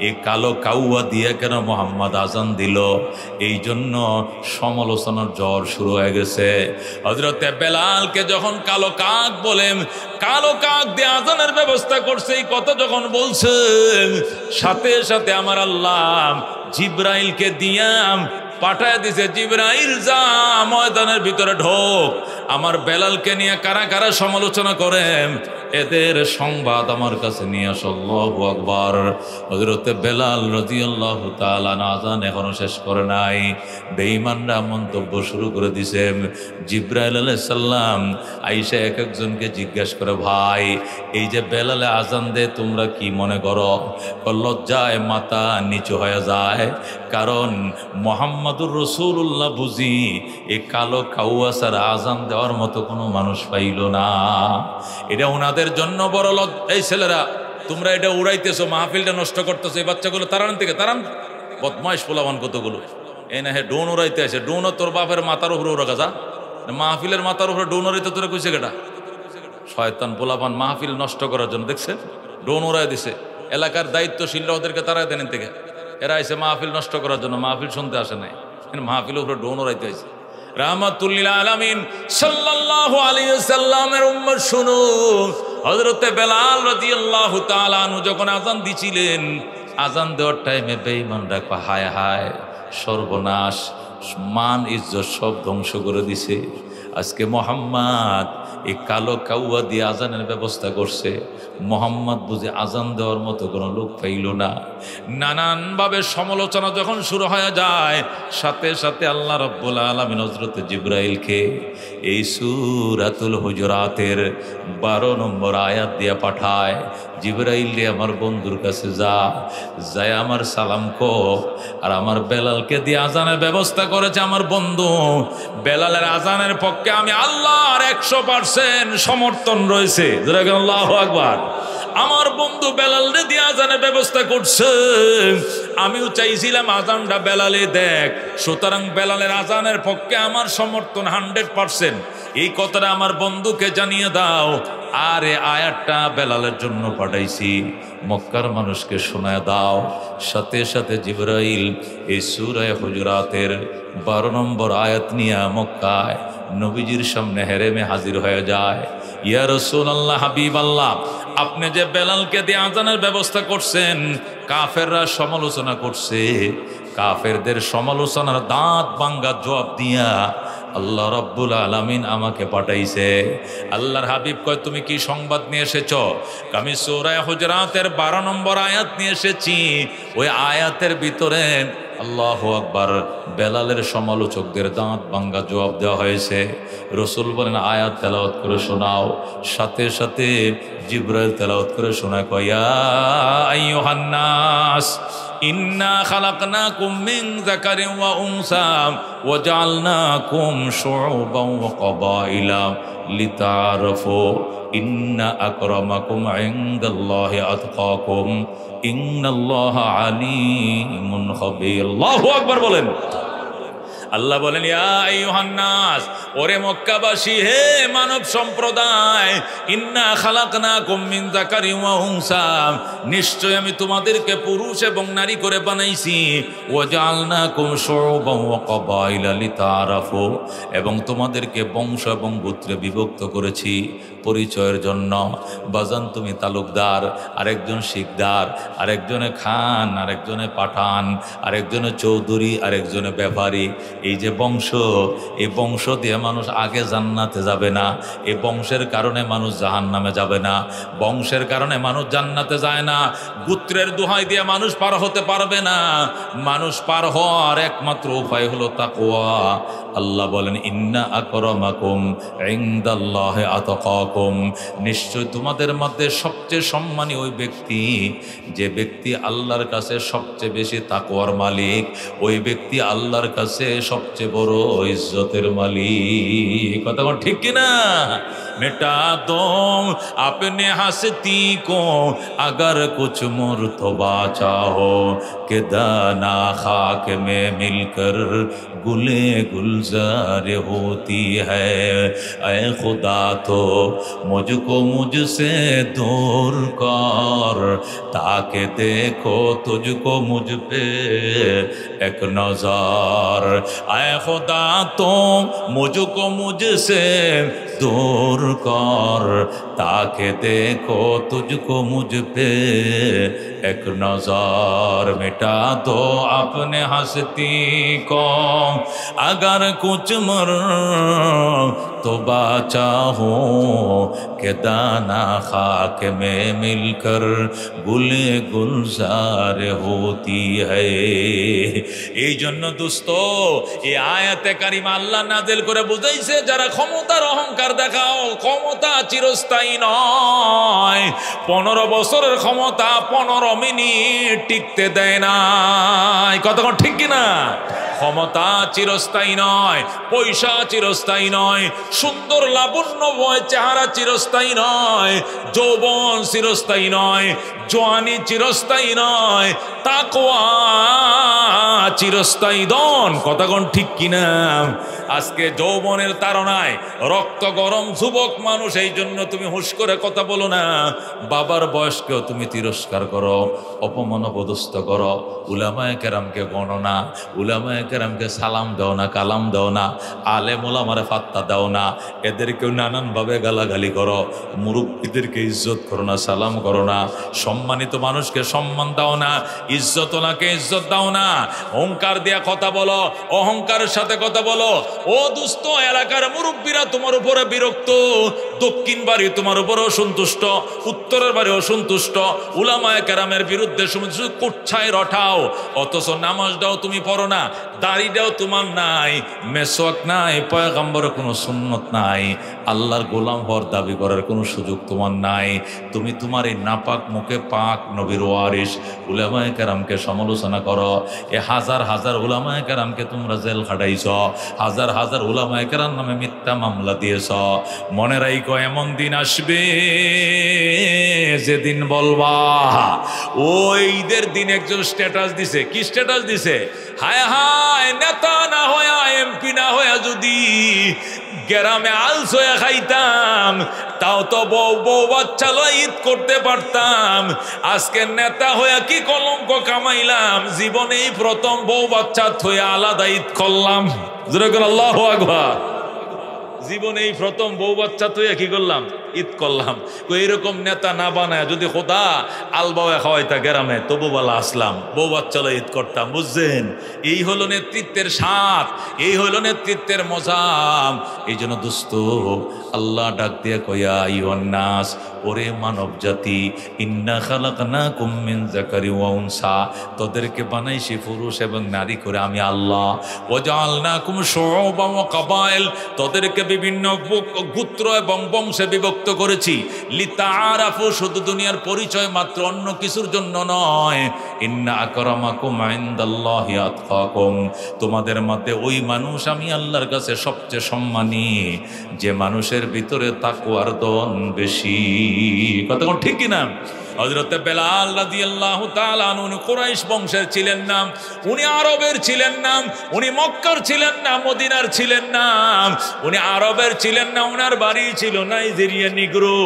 এই কালো কাউয়া দিয়ে কেন মুহাম্মদ আজান দিল? এই জন্য সমালোচনার জ্বর শুরু হয়ে গেছে। হযরতে বেলালকে যখন কালো কাক বলেন, কালো কাক দিয়ে আজানের ব্যবস্থা করছে, এই কথা যখন বলছেন, সাথে সাথে আমার আল্লাহ জিব্রাইলকে দিয়াম পাঠায় দিছে, জিব্রাইল যা ময়দানের ভিতরে ঢোক, আমার বেলালকে নিয়ে কারা কারা সমালোচনা করেন এদের সংবাদ আমার কাছে নিয়ে আসো। আল্লাহু আকবার। হযরতে বেলাল রাদিয়াল্লাহু তাআলা আযান এখনো শেষ করে নাই, বেঈমানরা মন্তব্য শুরু করে দিছে। জিবরাইল আলাইহিস সালাম আয়েশা এক একজনকে জিজ্ঞাসা করে, ভাই এই যে বেলালে আযান দে তোমরা কি মনে করো? লজ্জায় মাথা নিচু হয়ে যায়, কারণ মুহাম্মাদুর রাসূলুল্লাহ বুঝি এই কালো কাউয়াসার আযান দেওয়ার মতো কোনো মানুষ পাইল না। এটা ওনাদের জন্য বড় এই ছেলেরা তোমরা এটা উড়াইতেছো, মাহফিলটা নষ্ট করতেছো, এই বাচ্চাগুলো তারান থেকে তারান, বদমাইশ পোলাবান কতগুলো। এই না হে ডোন উড়াইতে আসে, ডোন তোর বাপের মাথার উপরে ওরা কাজা, মাহফিলের মাথার উপরে ডোন উড়াইতে তোরা কইছে কেটা? শয়তান পোলাপান মাহফিল নষ্ট করার জন্য দেখছে ডোন উড়াই দিছে। এলাকার দায়িত্বশীলরা ওদেরকে তারাই দেন থেকে, এরা এসে মাহফিল নষ্ট করার জন্য, মাহফিল শুনতে আসে নাই, মাহফিলের উপরে ডোন উড়াইতে আসে। রাহমাতুল্লিল আলামিন সাল্লাল্লাহু আলাইহি ওয়াসাল্লামের উম্মত শুনুন, হযরতে বেলাল রাদিয়াল্লাহু তাআলা আনহু যখন আযান দিছিলেন, আযান দেওয়ার টাইমে বেঈমানরা কয় হায় হায় সর্বনাশ, মান ইজ্জত সব ধ্বংস করে দিছে। আজকে মুহাম্মদ এই কালো কাউয়া দিয়ে আজানের ব্যবস্থা করছে, মুহাম্মদ বুঝে আজান দেওয়ার মতো কোনো লোক পাইল না। নানানভাবে সমালোচনা যখন শুরু হয়ে যায়, সাথে সাথে আল্লাহ রাব্বুল আলামিন হযরত জিবরাইলকে এই সূরাতুল হুজুরাতের 12 নম্বর আয়াত দিয়ে পাঠায়, জিবরাইল রে আমার বন্ধুর কাছে যায় আমার সালাম কো, আর আমার বেলালকে দিয়ে আজানের ব্যবস্থা করেছে আমার বন্ধু। বেলালের আজানের পক্ষে আমি আল্লাহর 100% সমর্থন রয়েছে। আল্লাহু আকবার। আমার বন্ধু বেলাল রে দিয়ে আজানের ব্যবস্থা করছে, আমিও চাইছিলাম আজানটা বেলালে দেখ, সুতরাং বেলালের আজানের পক্ষে আমার সমর্থন 100%। এই কথাটা আমার বন্ধুকে জানিয়ে দাও। আর এই আয়াতটা বেলালের জন্য পাঠাইছি, মক্কার মানুষকে শোনায় দাও। সাথে সাথে জিবরাইল এই সূরা হুজুরাতের 12 নম্বর আয়াত নিয়ে মক্কায় নবীজির সামনে হেরেমে হাজির হয়ে যায়। ইয়া রাসূলুল্লাহ, হাবিব আল্লাহ, আপনি যে বেলালকে দিয়ে আজানের ব্যবস্থা করছেন, কাফেররা সমালোচনা করছে, কাফেরদের সমালোচনার দাঁত ভাঙ্গা জবাব দিয়া আল্লাহ রাব্বুল আলামিন আমাকে পাঠাইছে। আল্লাহর হাবিব কয়, তুমি কি সংবাদ নিয়ে এসেছ? আমি সূরা হুজুরাতের 12 নম্বর আয়াত নিয়ে এসেছি। ওই আয়াতের ভিতরে আল্লাহু আকবার, বেলালের সমালোচকদের দাঁত ভাঙ্গা জবাব দেওয়া হয়েছে। রাসূল বলেন, আয়াত তেলাওয়াত করে শোনাও। সাথে সাথে জিবরাইল তেলাওয়াত করে শোনায়, কয় ইয়া আইয়ুহান নাস ইন্না খালাকনাকুম মিন যাকারিন ওয়া উনসা ওয়া জাআলনাকুম শুউবান ওয়া ক্বাবাইলা লিতাআরাফু ইন্না আকরামাকুম ইনদাল্লাহি আতকাকুম ইন্নাল্লাহা আলিমুন খাবীর। আল্লাহু আকবার বলেন। আল্লাহ বলেন, ইয়া আইয়ুহান নাস, ওরে মক্কাবাসী, হে মানব সম্প্রদায়, ইন্না খালাকনাকুম মিন যাকারিন ওয়া উনসা, নিশ্চয় আমি তোমাদেরকে পুরুষ এবং নারী করে বানাইছি। ওয়া জাআলনাকুম শুউবান ওয়া ক্বাবাইলা লিতাআরাফু, এবং তোমাদেরকে বংশ এবং গোত্রে বিভক্ত করেছি পরিচয়ের জন্য। বাজান, তুমি তালুকদার, আরেকজন শিকদার, আরেকজনে খান, আরেকজনে পাঠান, আরেকজনে চৌধুরী, আরেকজনে ব্যাপারী। এই যে বংশ, এই বংশ দিয়ে মানুষ আগে জান্নাতে যাবে না, এই বংশের কারণে মানুষ জাহান্নামে যাবে না, বংশের কারণে মানুষ জান্নাতে যায় না, গোত্রের দোহাই দিয়ে মানুষ পার হতে পারবে না। মানুষ পার হওয়ার একমাত্র উপায় হলো তাকওয়া। আল্লাহ বলেন, ইন্না আকরামাকুম ইনদাল্লাহি আতকাকুম, নিশ্চয় তোমাদের মধ্যে সবচেয়ে সম্মানী ওই ব্যক্তি, যে ব্যক্তি আল্লাহর কাছে সবচেয়ে বেশি তাকওয়ার মালিক, ওই ব্যক্তি আল্লাহর কাছে সবচেয়ে বড় ইজ্জতের মালিক। কথা বল ঠিক কিনা? मिटा दो अपने हस्ती को अगर कुछ मुर्तबा चाहो कि दाना खाक में मिलकर गुले गुलजार होती है। ऐ खुदा तो मुझको मुझसे दूर कर ताकि देखो तुझको मुझ पे एक नजर। ऐ खुदा तो मुझको मुझसे दूर कर ताकि देखो तुझको मुझ पे एक नजर। मिटा दो अपने हस्ती को अगर कुछ तो बाचा हो के दाना खाक में मिलकर गुले गुलजार होती है। এই জন্য দোস্ত এই আয়াতে কারিমা আল্লাহ নাযিল করে বুঝাইছে, যারা ক্ষমতার অহংকার দেখাও, ক্ষমতা চিরস্থায়ী নয়। 15 বছরের ক্ষমতা 15 মিনিট টিকতে দেয় না। কতক্ষণ ঠিক কিনা? ক্ষমতা চিরস্থায়ী নয়, পয়সা চিরস্থায়ী নয়, সুন্দর লাবণ্যময় চেহারা চিরস্থায়ী নয়, যৌবন চিরস্থায়ী নয়, জওয়ানি চিরস্থায়ী নয়, তাকওয়া চিরস্থায়ী দন। কতক্ষণ ঠিক কিনা? আজকে যৌবনের তাড়নায় রক্ত গরম যুবক মানুষ, এই জন্য তুমি হুঁশ করে কথা বলো না। বাবার বয়সকেও তুমি তিরস্কার করো, অপমান অপদস্থ করো, উলামায়ে কেরামকে গণো না, উলামায়ে কেরামকে সালাম দাও না, কালাম দাও না, আলেম ওলামারে ফাত্তা দাও না, এদেরকেও নানানভাবে গালাগালি করো, মুরব্বীদেরকে ইজ্জত করো না, সালাম করো না, সম্মানিত মানুষকে সম্মান দাও না, ইজ্জতওয়ালাকে ইজ্জত দাও না, অহংকার দিয়া কথা বলো, অহংকারের সাথে কথা বলো। ও দোস্ত, এলাকার মুরব্বীরা তোমার উপরে বিরক্ত, দক্ষিণ বাড়ি তোমার উপরে অসন্তুষ্ট, উত্তরের বাড়ি অসন্তুষ্ট, উলামায়ে কেরামের বিরুদ্ধে শুধু কুচ্ছায় রটাও, অথচ নামাজটাও তুমি পড়ো না, দাড়িটাও তোমার নাই, মেসওয়াক নাই, পয়গম্বরের কোনো সুন্নত নাই, আল্লাহর গোলাম হওয়ার দাবি করার কোনো সুযোগ তোমার নাই। তুমি তোমার এই নাপাক মুখে পাক নবীর ওয়ারিস উলামায়ে কেরামকে সমালোচনা করো। এ হাজার হাজার উলামায়ে কেরামকে তোমরা জেল খাটাইছ, হাজার হাজার উলামায়ে কেরাম নামে মিথ্যা মামলা দিয়েছ। মনে রাখো, এমন দিন আসবে যেদিন বলবা। ওই ঈদের দিন একজন স্ট্যাটাস দিছে। কি স্ট্যাটাস দিছে? হায় হায়, নেতা না হয়া, এমপি না হয়া যদি গ্রামে আলস হয়ে খাইতাম, তাও তো বউ বউ বাচ্চা লয় ঈদ করতে পারতাম। আজকে নেতা হয়ে কি কলঙ্ক কামাইলাম, জীবনেই প্রথম বউ বাচ্চা থয়ে আলাদা ঈদ করলাম। আল্লাহু আকবার। জীবনেই প্রথম বউ বাচ্চা থয়ে কি করলাম? ঈদ করলাম। এরকম নেতা না বানায় যদি খোদা আলবাওয়া খাওয়াইতা গ্রামে, তবু বলা আসলাম, বউ বাচ্চা ঈদ করতাম। বুঝছেন? এই হলো নেতৃত্বের স্বাদ, এই হলো নেতৃত্বের মজাম। এই জন্য দোস্ত, আল্লাহ ডাক দিয়ে কয়া, আইয়ুহান নাস, ওরে মানব জাতি, ইন্না খালাকনাকুম মিন যাকারি ওয়া উনসা, তোদেরকে বানাইছি পুরুষ এবং নারী করে আমি আল্লাহ। ওয়াজআলনাকুম শুউবান ওয়া কাবাইল, তোদেরকে বিভিন্ন গোত্র এবং বংশে বিভক্ত করেছি। লিতাআরাফু, শুধু দুনিয়ার পরিচয় মাত্র, অন্য কিছুর জন্য নয়। ইন্না আকরামাকুম ইনদাল্লাহি আতকাকুম, তোমাদের মধ্যে ওই মানুষ আমি আল্লাহর কাছে সবচেয়ে সম্মানী যে মানুষের ভিতরে তাকওয়ার দন বেশি। কতক্ষণ ঠিক কিনা? হযরতে বেলাল রাদিয়াল্লাহু তাআলা আনহু কুরাইশ বংশের ছিলেন না, উনি আরবের ছিলেন না, উনি মক্কার ছিলেন না, মদিনার ছিলেন না, উনি আরবের ছিলেন না, ওনার বাড়ি ছিল নাইজেরিয়া নিগ্রো,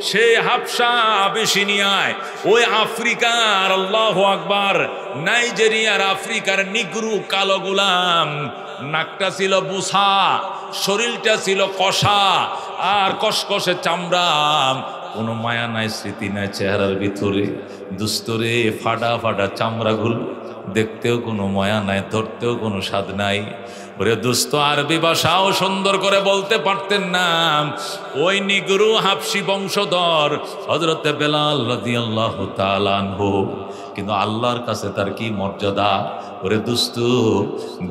সে হাবশা আবিসিনিয়ায়, ওই আফ্রিকার, আল্লাহু আকবার, নাইজেরিয়ার আফ্রিকার নিগ্রো কালো গোলাম। নাকটা ছিল বুসা, শরীরটা ছিল কষা আর কসকসে চামড়া, কোনো মায়া নাই, স্মৃতি নাই চেহারার ভিতরে। দুস্তরে ফাটা ফাটা চামড়াগুলো, দেখতেও কোনো মায়া নাই, ধরতেও কোনো স্বাদ নাই। ওরে দোস্ত, আরবি ভাষাও সুন্দর করে বলতে পারতেন না। ওই নিগ্রো হাবশি বংশধর হযরতে বেলাল রাদিয়াল্লাহু তাআলা আনহু, কিন্তু আল্লাহর কাছে তার কি মর্যাদা। ওরে দোস্ত,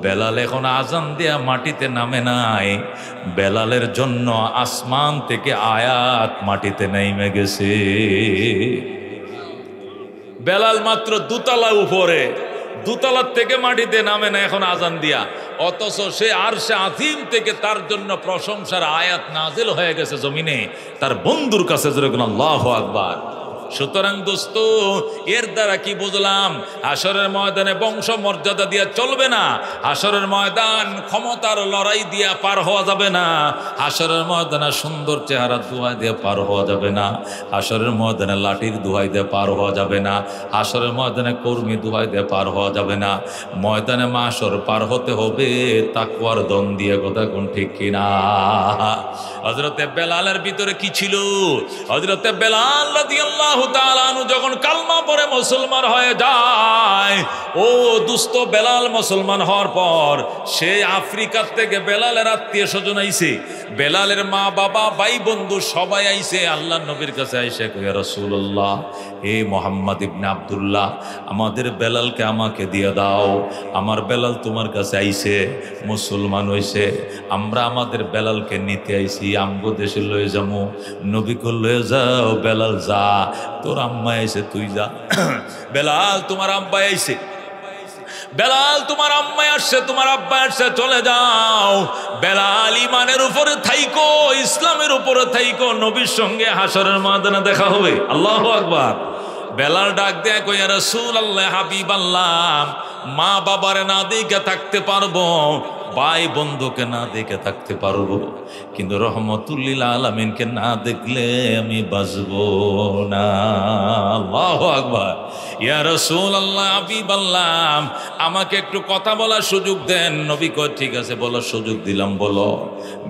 বেলাল এখন আজান দেয়া মাটিতে নামে নাই, বেলালের জন্য আসমান থেকে আয়াত মাটিতে নেমে গেছে। বেলাল মাত্র দুতলা উপরে, দুতলার থেকে মাটিতে নামে না এখন আজান দিয়া, অথচ সে আরশে আযীম থেকে তার জন্য প্রশংসার আয়াত নাজিল হয়ে গেছে জমিনে, তার বন্ধুর কাছে। যেরকম আল্লাহু আকবার। সুতরাং দোস্ত, এর দ্বারা কি বুঝলাম? হাসরের ময়দানে বংশ মর্যাদা দিয়া চলবে না, হাসরের ময়দান ক্ষমতার লড়াই দিয়া পার হওয়া যাবে না, হাসরের ময়দানে সুন্দর চেহারা দোহাই দিয়ে পার হওয়া যাবে না, হাসরের ময়দানে লাঠির দোহাই দিয়ে পার হওয়া যাবে না, হাসরের ময়দানে কর্মী দোহাই দিয়ে পার হওয়া যাবে না। ময়দানে মাশর পার হতে হবে তাকওয়ার দন দিয়ে। কথা কোন ঠিক কিনা? হযরতে বেলালের ভিতরে কি ছিল? হযরতে বেলাল রাদিয়াল্লাহু তাআলা আনহু যখন কালমা পড়ে মুসলমান হয়ে যায়, ও দুস্থ বেলাল মুসলমান হওয়ার পর সে আফ্রিকা থেকে বেলালের আত্মীয় স্বজন আইছে, বেলালের মা বাবা ভাই বন্ধু সবাই আইছে আল্লাহ নবীর কাছে আইসে কইয়া রাসূলুল্লাহ, হে মোহাম্মদ ইবনে আব্দুল্লাহ, আমাদের বেলালকে আমাকে দিয়ে দাও। আমার বেলাল তোমার কাছে আইছে, মুসলমান হইছে, আমরা আমাদের বেলালকে নিতে আইছি, আমগো দেশে লয়ে যাবো। নবী কল লয়ে যাও বেলাল, যা, তোর আম্মা আইছে তুই যা। বেলাল তোমার আব্বা আইছে, বেলাল তোমার আম্মা আসছে, তোমার আব্বা আসছে, চলে যাও। বেলাল ইমানের উপরে থাইকো, ইসলামের উপরে থাইকো, নবীর সঙ্গে হাসরের ময়দানে দেখা হবে। আল্লাহু আকবার। বেলাল ডাক দেয় কই, ইয়া রাসূলুল্লাহ, হাবিবাল্লাহ, মা বাবারে না দেখে থাকতে পারবো, ভাই বন্ধুকে না দেখে থাকতে পারবো, কিন্তু রহমতুল লিল আলামিনকে না দেখলে আমি বাঁচবো না। আল্লাহু আকবার। ইয়া রাসূলুল্লাহ, হাবিবাল্লাহ, আমাকে একটু কথা বলার সুযোগ দেন। নবী কয় ঠিক আছে, বলার সুযোগ দিলাম, বলো।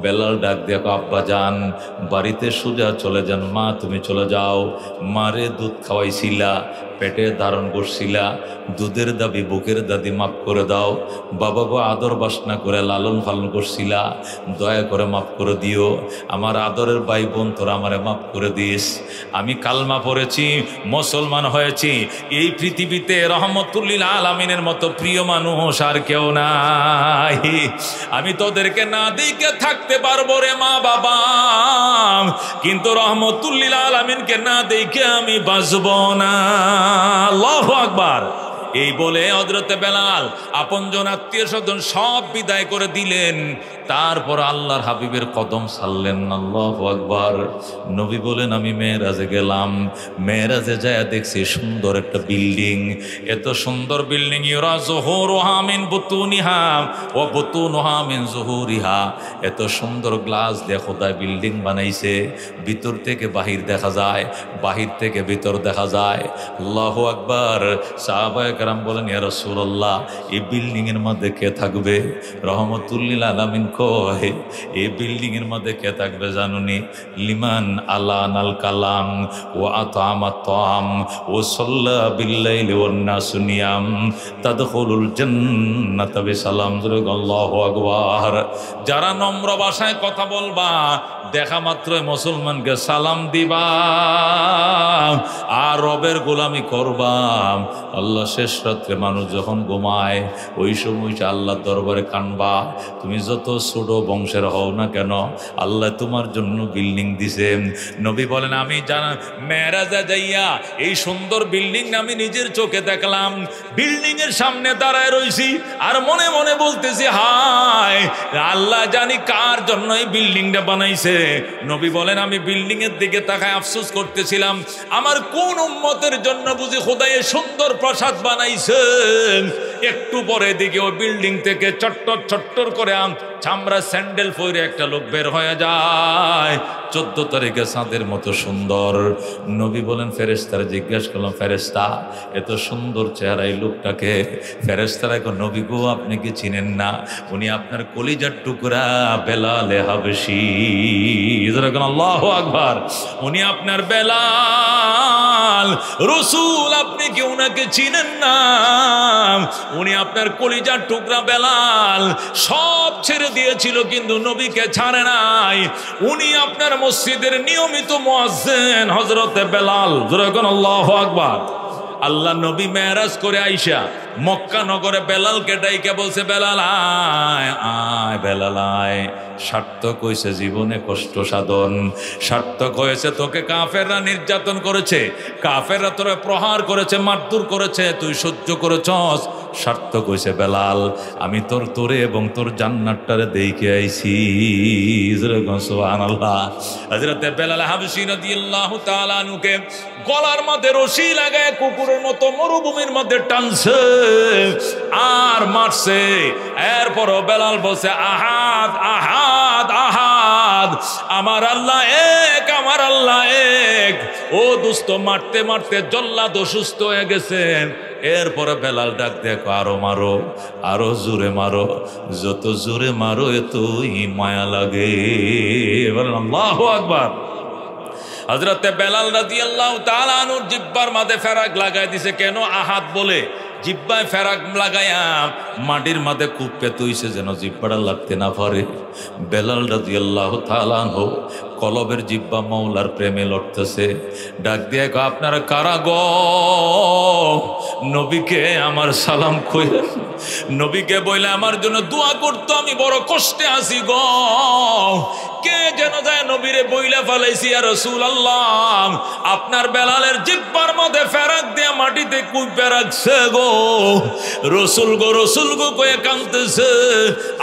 বেলাল ডাক দেখো, আব্বা যান, বাড়িতে সোজা চলে যান। মা তুমি চলে যাও, মারে দুধ খাওয়াইছিলা, পেটে ধারণ করছিলা, দুধের দাবি বুকের দাদি মাফ করে দাও। বাবাকে আদর বাসনা করে লালন পালন করছিলা, দয়া করে মাফ করে দিও। আমার আদরের ভাই বোন, তোরা আমারে মাফ করে দিস। আমি কালমা পড়েছি, মুসলমান হয়েছি, এই পৃথিবীতে রহমতুল লিল আলামিনের মতো প্রিয় মানুষ আর কেউ নাই। আমি তোদেরকে না দেখে থাকতে পারবো রে মা বাবা, কিন্তু রহমতুল লিল আলামিনকে না দেখে আমি বাঁচবো না। আল্লাহু আকবার। এই বলে হযরতে বেলাল আপনজন আত্মীয় স্বজন সব বিদায় করে দিলেন, তারপর আল্লাহর হাবিবের কদম ছাড়লেন। আল্লাহু আকবার। নবী বলেন, আমি মেরাজে গেলাম, মেরাজে যায় দেখছি সুন্দর একটা বিল্ডিং, এত সুন্দর বিল্ডিং, ইউরা যুহুরুহা মিন বুতুনিহা ওয়া বুতুনুহা মিন যুহুরিহা, এত সুন্দর গ্লাস দিয়ে খোদাই বিল্ডিং বানাইছে, ভিতর থেকে বাহির দেখা যায়, বাহির থেকে ভিতর দেখা যায়। আল্লাহু আকবার। সাহাবায়ে কেরাম বলেন, ইয়া রাসূলুল্লাহ, এই বিল্ডিং এর মধ্যে কে থাকবে? রহমতুল লিল আলামিন কয়, এই বিল্ডিং এর মধ্যে কে থাকবে জানুনি? লিমান আলানাল কালাম ওয়া আতামাত তাআম ওয়া সাল্লা বিল্লাইলি ওয়ান নাসু নিয়াম তাদখুলুল জান্নাতা বিসালাম। আল্লাহু আকবার। যারা নম্র ভাষায় কথা বলবা, দেখা মাত্রই মুসলমানকে সালাম দিবা, আর রবের গোলামি করবা। আল্লাহ শেষ রাত্রে মানুষ যখন ঘুমায়, ওই সময় আল্লাহর দরবারে কানবা। তুমি যত ছোট বংশের হও না কেন, আল্লাহ তোমার জন্য বিল্ডিং দিছে। নবী বলেন, আমি জানা মেরাজে যাইয়া এই সুন্দর বিল্ডিং আমি নিজের চোখে দেখলাম। বিল্ডিং এর সামনে দাঁড়ায় রইছি আর মনে মনে বলতেছি, হায় আল্লাহ জানি কার জন্য এই বিল্ডিংটা বানাইছে। নবী বলেন, আমি বিল্ডিং এর দিকে তাকায় আফসোস করতেছিলাম, আমার কোন উম্মতের জন্য বুঝি খোদাই সুন্দর প্রাসাদ বানাইছেন। একটু পরে দিকে ওই বিল্ডিং থেকে চট্টর চট্টর করে চামড়া স্যান্ডেল পরে একটা লোক বের হয়ে যায়, 14 তারিখে চাঁদের মতো সুন্দর। নবী বলেন, ফেরেশতারা জিজ্ঞেস করলাম, ফেরেশতা এত সুন্দর চেহারা এই লোকটাকে? ফেরেশতারা কয়, নবী গো, আপনি কি চিনেন না? উনি আপনার কলিজার টুকরা বেলাল হাবশী। আল্লাহু আকবার। উনি আপনার বেলাল রাসূল, আপনি কি উনাকে চিনেন না? উনি আপনার কলিজার টুকরা বেলাল, সব ছেড়ে দিয়েছিল কিন্তু নবীকে ছাড়ে নাই। উনি আপনার মসজিদের নিয়মিত মুয়াজ্জিন হযরতে বেলাল। আল্লাহু আকবার। আল্লাহ নবী মেরাজ করে আইসা মক্কা নগরে বেলালকে ডাইকে বলছে, বেলাল আয় আয়, বেলাল আয়। সার্থক হয়েছে জীবনে কষ্ট সাধন, সার্থক হয়েছে তোকে কাফেররা নির্যাতন করেছে, কাফেররা তোরে প্রহার করেছে, মারধর করেছে, তুই সহ্য করেছস। সার্থক হয়েছে বেলাল, আমি তোরে এবং তোর জান্নাতটারে দেখে আইছি। সুবহানাল্লাহ। হযরত বেলাল হাবশী রাদিয়াল্লাহু তাআলা আনহুকে গলার মধ্যে রশি লাগায় কুকুরের মতো মরুভূমির মধ্যে টানছে আর মারছে। এরপরও বেলাল বলছে, আহাদ আহাদ আহাদ, আমার আল্লাহ এক, আমার আল্লাহ এক। ও দোস্ত, মারতে মারতে জল্লাদ অসুস্থ হয়ে গেছেন। এরপরে বেলাল ডাক দেখো, আরো মারো, আরো জোরে মারো, যত জোরে মারো এতই মায়া লাগে। বলেন আল্লাহু আকবার। হযরতে বেলাল রাদিয়াল্লাহু তাআলা আনহুর জিহ্বার মাঝে ফেরাক লাগাই দিছে। কেন? আহাদ বলে জিহ্বায় ফেরাক লাগাইয়া মাটির মাঝে কুপে তুইছে যেন জিহ্বাটা লাগতে না পারে। বেলাল রাদিয়াল্লাহু তাআলা আনহু কলবের জিহ্বা মাওলার প্রেমে লড়তেছে। ডাক দিয়ে কয়, আপনারা কারা গো? নবীকে আমার সালাম কইলেন। নবীকে বইলে আমার জন্য দোয়া করতো, আমি বড় কষ্টে আছি গো। কে যেন যায় নবীরে বইলা ফেলাইছি, ইয়া রাসূলুল্লাহ আপনার বেলালের জিহ্বার মধ্যে ফেরাক দিয়ে মাটিতে কুপে রাখছে গো। রসুল গো রসুল গো কয়ে কাঁদতেছে।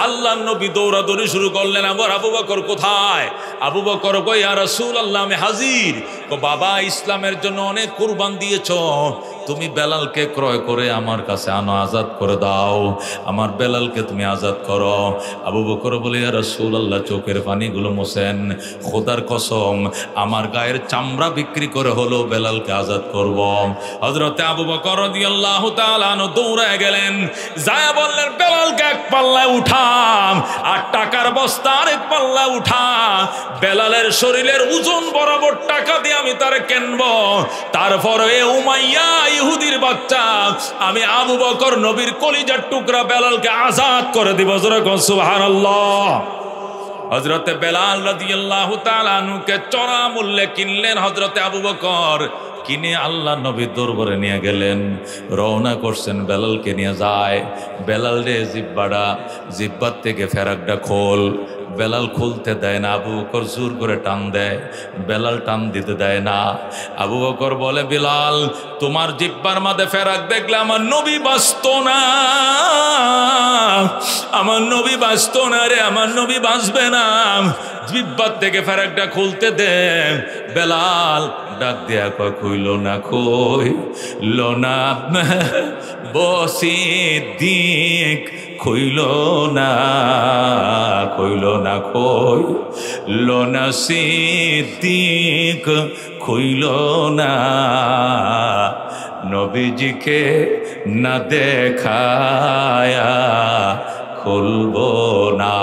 আল্লাহর নবী দৌড়াদৌড়ি শুরু করলেন। আবার আবু বকর কোথায়? আবু বকর কয়, ইয়া রাসূলুল্লাহ আমি হাজির। বাবা, ইসলামের জন্য অনেক কুরবান দিয়েছ, তুমি বেলালকে ক্রয় করে আমার কাছে আনো, আজাদ করে দাও, আমার বেলালকে তুমি আজাদ করো। আবু বকর বলে, ইয়া রাসূলুল্লাহ চোখের পানিগুলো মোছেন, খোদার কসম আমার গায়ের চামড়া বিক্রি করে হলো বেলালকে আজাদ করব। হযরতে আবু বকর রাদিয়াল্লাহু তাআলা আনহু দৌড়ায় গেলেন, যায় বললেন বেলালকে এক পাল্লায় উঠাম, আর টাকার বস্তা আরেক পাল্লায় উঠা, বেলালের শরীরের ওজন বরাবর টাকা দিয়ে আমি তারে কিনব। তারপরে উমাইয়া ইহুদির বাচ্চা আমি আবু বকর নবীর কলিজার টুকরা বেলালকে আজাদ করে দিব। সুবহানাল্লাহ। হযরতে বেলাল রাদিয়াল্লাহু তাআলা আনহুকে চড়া মূল্যে কিনলেন হযরতে আবু বকর। কিনে আল্লাহ নবীর দরবারে নিয়ে গেলেন, রওনা করছেন বেলালকে নিয়ে যায়। বেলাল রে জিব্বার থেকে ফেরাকটা খোল। বেলাল খুলতে দেয় না, আবু বকর জোর করে টান দেয়, বেলাল টান দিতে দেয় না। আবু বকর বলে, বেলাল তোমার জিব্বার মাঝে ফেরাক দেখলে আমার নবী বাঁচত না, আমার নবী বাঁচত না রে, আমার নবী বাঁচবে না, জিব্বার থেকে ফেরাকটা খুলতে দে। বেলাল ডাক দেয়া কয়, কইল না কইল না বসিদ্দিক, কইল না কইল না কইল না সিদ্দিক, কইল না নবীজিকে না দেখায়া খুলব না।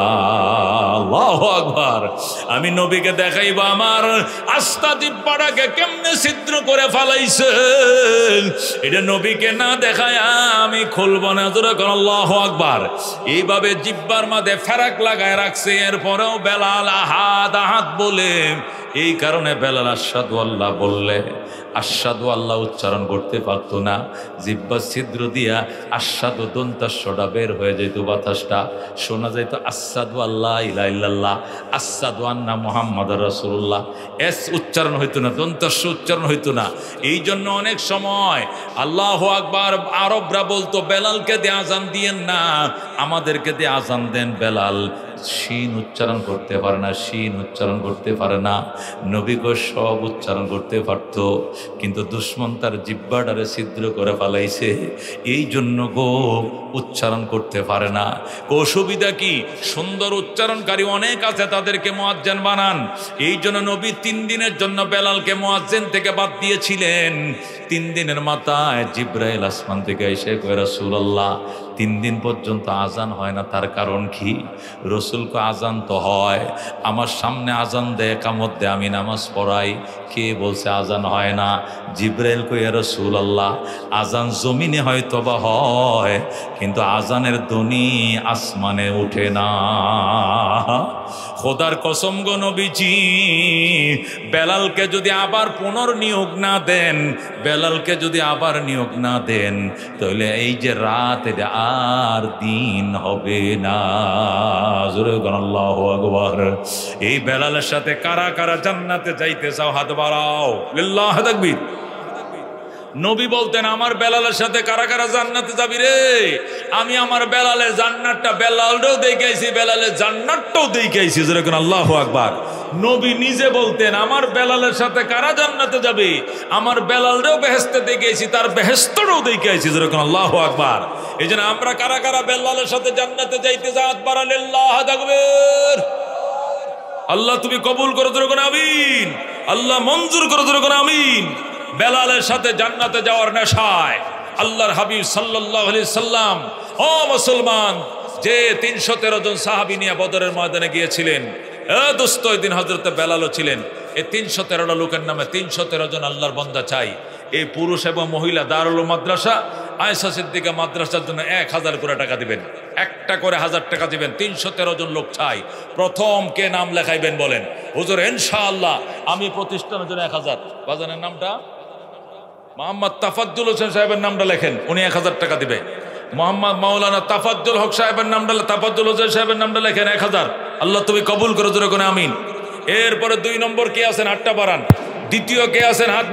আল্লাহু আকবার। আমি নবীকে দেখাইব আমার আস্তা জিহ্বাটাকে কেমনে ছিদ্র করে ফেলাইছে, এটা নবীকে না দেখায়া আমি খুলব না। আল্লাহু আকবার। এইভাবে জিহ্বার মাঝে ফেরাক লাগায় রাখছে। এরপরেও বেলাল আহাদ আহাদ বলে, এই কারণে বেলাল আশহাদু আল্লাহ বললে আশহাদু আল্লাহ উচ্চারণ করতে পারত না। জিহ্বা ছিদ্র দিয়া আশহাদু দন্তাস্বটা বের হয়ে যেত, বাতাসটা শোনা যাইত আশহাদু আল্লাহ ইলাহা ইল্লাল্লাহ, আশহাদু আন্না মুহাম্মাদুর রাসূলুল্লাহ। এস উচ্চারণ হইতো না, দন্তাস্ব উচ্চারণ হইতো না। এই জন্য অনেক সময় আল্লাহু আকবার আরবরা বলতো, বেলালকে দিয়ে আজান দিয়েন না, আমাদেরকে দিয়ে আজান দেন। বেলাল শিন উচ্চারণ করতে পারে না, শিন উচ্চারণ করতে পারে না। নবী গো সব উচ্চারণ করতে পারত, কিন্তু দুশ্মন তার জিহ্বাটারে ছিদ্র করে ফেলাইছে, এই জন্য গো উচ্চারণ করতে পারে না। অসুবিধা কি? সুন্দর উচ্চারণকারী অনেক আছে, তাদেরকে মুয়াজ্জিন বানান। এই জন্য নবী 3 দিনের জন্য বেলালকে মুয়াজ্জিন থেকে বাদ দিয়েছিলেন। 3 দিনের মাথায় জিব্রাইল আসমান থেকে এসে কয়, রাসূলুল্লাহ 3 দিন পর্যন্ত আজান হয় না, তার কারণ কি? রসুলকে আজান তো হয়, আমার সামনে আজান দেয়, কামত দেয়, আমি নামাজ পড়াই, কে বলছে আজান হয় না? জিব্রাইল কয়, রাসূলুল্লাহ আজান জমিনে হয়তো বা হয়, কিন্তু আজানের ধ্বনি আসমানে উঠে না। খোদার কসম গো নবীজি, বেলালকে যদি আবার পুনর্নিয়োগ না দেন, বেলালকে যদি আবার নিয়োগ না দেন, তাহলে এই যে রাত, এটা আর দিন হবে না। জোরে বলেন আল্লাহু আকবার। এই বেলালের সাথে কারা কারা জান্নাতে যাইতে চাও? হাত বাড়াও। লিল্লাহি তাকবীর। নবী বলতেন, আমার বেলালের সাথে কারা কারা জান্নাতে যাবি রে? আমি আমার বেলালের জান্নাতটা বেলালটাও দেখাইছি, বেলালের জান্নাতটাও দেখাইছি। যেরকম আল্লাহু আকবার। নবী নিজে বলতেন, আমার বেলালের সাথে কারা জান্নাতে যাবে? আমার বেলালটাও বেহেশতে দেখাইছি, তার বেহেশতটাও দেখাইছি। যেরকম আল্লাহু আকবার। এই জন্য আমরা কারা কারা বেলালের সাথে জান্নাতে যাইতে চাই? হাত বাড়ান। লিল্লাহি তাকবীর। আল্লাহ তুমি কবুল করো, যেরকম আমিন। আল্লাহ মঞ্জুর করো, যেরকম আমিন। বেলালের সাথে জান্নাতে যাওয়ার নেশায় আল্লাহর হাবিব সাল্লাল্লাহু আলাইহি সাল্লাম, ও মুসলমান, যে 313 জন সাহাবী নিয়ে বদরের ময়দানে গিয়েছিলেন, দোস্ত ওই দিন হযরত বেলালও ছিলেন। এই 313টা লোকের নামে 313 জন আল্লাহর বান্দা চাই। এই পুরুষ এবং মহিলা দারুল মাদ্রাসা আয়েশা সিদ্দিকা মাদ্রাসার জন্য 1000 করে টাকা দিবেন, একটা করে 1000 টাকা দিবেন। 313 জন লোক চাই। প্রথম কে নাম লেখাইবেন বলেন? হুজুর ইনশাআল্লাহ আমি প্রতিষ্ঠানের জন্য 1000। বাজানের নামটা মোহাম্মদ তাফাজ্জুল হোসেন সাহেবের নামটা লেখেন, উনি 1000 টাকা দিবে। মোহাম্মদ মাওলানা তাফাজ্জুল হক সাহেবের নামটা, তাফাজ্জুল হোসেন সাহেবের নামটা লেখেন 1000। আল্লাহ তুমি কবুল করো, জোরে করে আমিন। এরপরে 2 নম্বর কে আছেন? হাতটা বাড়ান। দ্বিতীয় কে আছেন? হাত